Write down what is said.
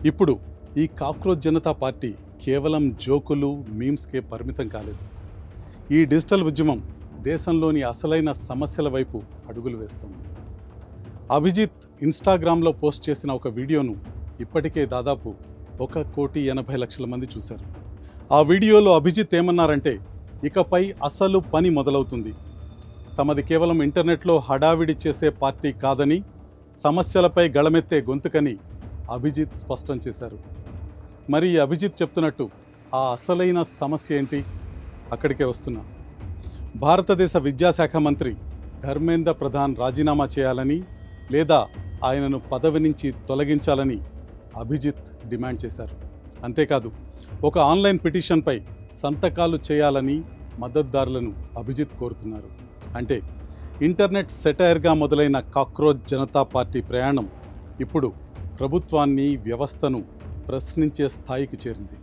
ఇప్పుడు ఈ cockroach Janata party కేవలం జోకులు, మీమ్స్కే పరిమితం కాలేదు. ఈ డిజిటల్ ఉద్యమం దేశంలోని అసలైన సమస్యల వైపు అడుగులు వేస్తుంది. అభిజిత్ ఇన్స్టాగ్రామ్లో పోస్ట్ చేసిన ఒక వీడియోను ఇప్పటికే దాదాపు 1,80,00,000 మంది చూశారు. ఆ వీడియోలో అభిజిత్ ఏమన్నారంటే, ఇకపై అసలు పని మొదలవుతుంది, తమది కేవలం ఇంటర్నెట్లో హడావిడి చేసే పార్టీ కాదని, సమస్యలపై గళమెత్తే గొంతుకని అభిజిత్ స్పష్టం చేశారు. మరి అభిజిత్ చెప్తున్నట్టు ఆ అసలైన సమస్య ఏంటి? అక్కడికే వస్తున్నా. భారతదేశ విద్యాశాఖ మంత్రి ధర్మేంద్ర ప్రధాన్ రాజీనామా చేయాలని, లేదా ఆయనను పదవి నుంచి తొలగించాలని అభిజిత్ డిమాండ్ చేశారు. అంతేకాదు, ఒక ఆన్లైన్ పిటిషన్పై సంతకాలు చేయాలని మద్దతుదారులను అభిజిత్ కోరుతున్నారు. అంటే ఇంటర్నెట్ సెటైర్గా మొదలైన కాక్రోచ్ జనతా పార్టీ ప్రయాణం ఇప్పుడు ప్రభుత్వాన్ని, వ్యవస్థను ప్రశ్నించే స్థాయికి చేరింది.